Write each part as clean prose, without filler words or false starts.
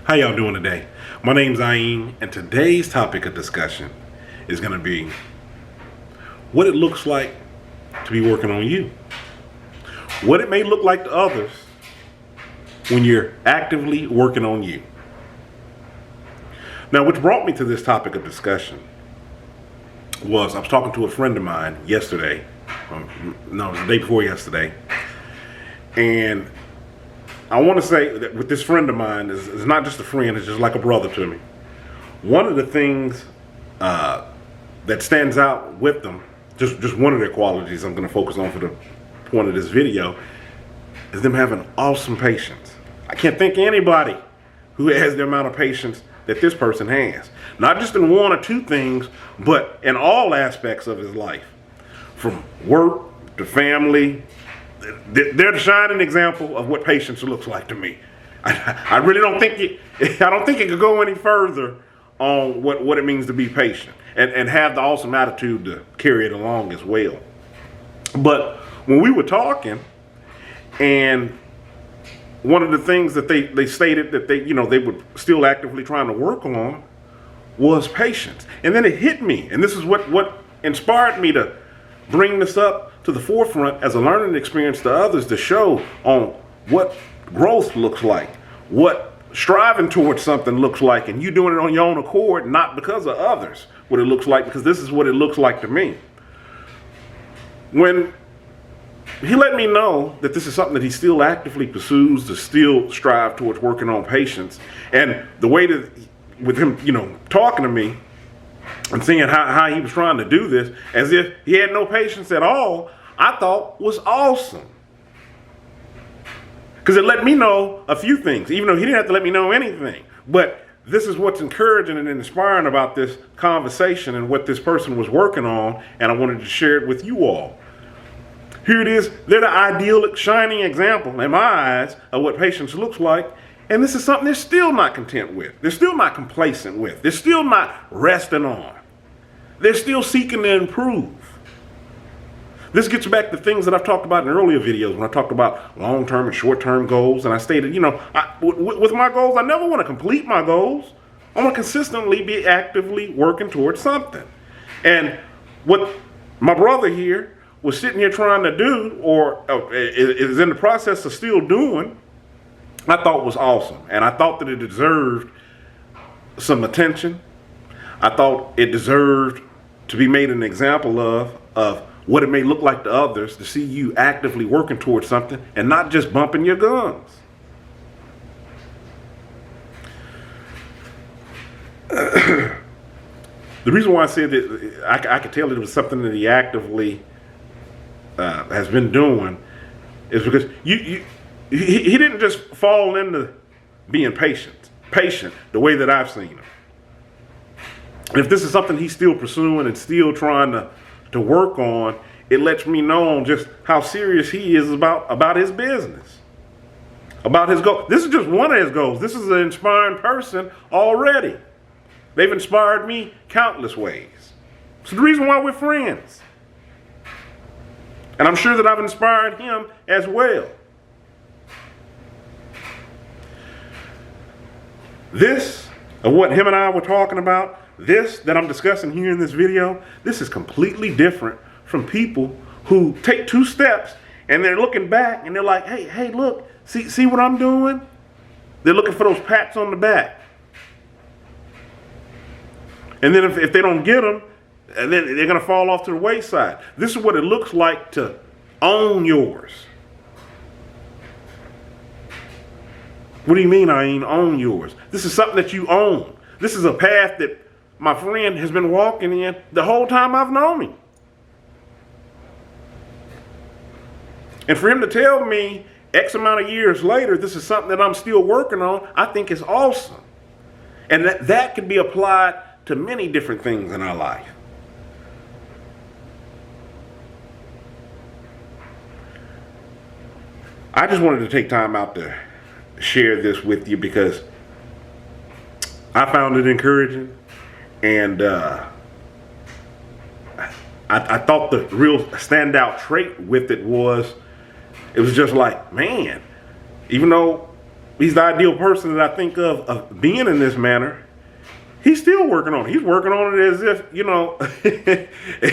How y'all doing today? My name's Ayin, and today's topic of discussion is going to be what it looks like to be working on you. What it may look like to others when you're actively working on you. Now, what brought me to this topic of discussion was I was talking to a friend of mine yesterday. No, it was the day before yesterday. And I want to say that with this friend of mine, is not just a friend, it's just like a brother to me. One of the things that stands out with them, just one of their qualities I'm going to focus on for the point of this video, is them having awesome patience. I can't think of anybody who has the amount of patience that this person has. Not just in one or two things, but in all aspects of his life. From work to family. They're the shining example of what patience looks like to me. I really don't think it could go any further on what it means to be patient and have the awesome attitude to carry it along as well. But when we were talking, and one of the things that they stated that they were still actively trying to work on was patience. And then it hit me, and this is what inspired me to bring this up to the forefront as a learning experience to others, to show on what growth looks like, what striving towards something looks like, and you doing it on your own accord, not because of others, what it looks like, because this is what it looks like to me. When he let me know that this is something that he still actively pursues, to still strive towards working on patience, and the way that with him, talking to me and seeing how he was trying to do this as if he had no patience at all, I thought was awesome. Because it let me know a few things, even though he didn't have to let me know anything. But this is what's encouraging and inspiring about this conversation and what this person was working on, and I wanted to share it with you all. Here it is. They're the ideal, shining example in my eyes of what patience looks like. And this is something they're still not content with. They're still not complacent with. They're still not resting on. They're still seeking to improve. This gets back to things that I've talked about in earlier videos when I talked about long-term and short-term goals. And I stated, with my goals, I never want to complete my goals. I want to consistently be actively working towards something. And what my brother here was sitting here trying to do, or is in the process of still doing, I thought was awesome. And I thought that it deserved some attention. I thought it deserved to be made an example of what it may look like to others to see you actively working towards something and not just bumping your gums. The reason why I said that I could tell it was something that he actively has been doing is because he didn't just fall into being patient the way that I've seen him. And if this is something he's still pursuing and still trying to work on, it lets me know just how serious he is about his business, about his goal. This is just one of his goals. This is an inspiring person already. They've inspired me countless ways. It's the reason why we're friends. And I'm sure that I've inspired him as well. This, of what him and I were talking about, this that I'm discussing here in this video, this is completely different from people who take two steps and they're looking back and they're like, hey, look, see what I'm doing? They're looking for those pats on the back. And then if they don't get them, and then they're going to fall off to the wayside. This is what it looks like to own yours. What do you mean, own yours? This is something that you own. This is a path that my friend has been walking in the whole time I've known him. And for him to tell me X amount of years later, this is something that I'm still working on, I think is awesome. And that can be applied to many different things in our life. I just wanted to take time out to share this with you because I found it encouraging. And I thought the real standout trait with it was just like, man, even though he's the ideal person that I think of being in this manner. He's still working on it. He's working on it as if, you know,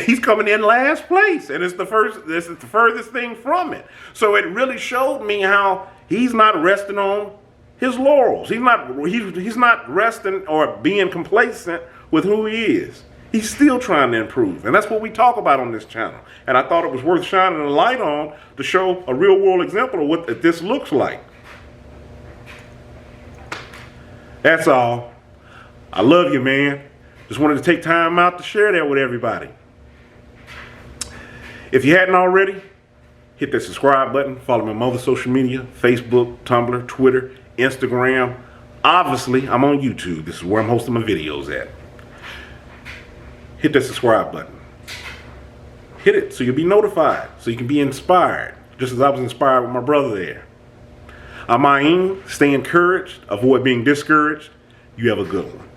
he's coming in last place. And this is the furthest thing from it. So it really showed me how he's not resting on his laurels. He's not resting or being complacent with who he is. He's still trying to improve. And that's what we talk about on this channel. And I thought it was worth shining a light on to show a real world example of what this looks like. That's all. I love you, man. Just wanted to take time out to share that with everybody. If you hadn't already, hit that subscribe button. Follow me on other social media, Facebook, Tumblr, Twitter, Instagram. Obviously, I'm on YouTube. This is where I'm hosting my videos at. Hit that subscribe button. Hit it so you'll be notified, so you can be inspired, just as I was inspired with my brother there. I'm Ayin. Stay encouraged. Avoid being discouraged. You have a good one.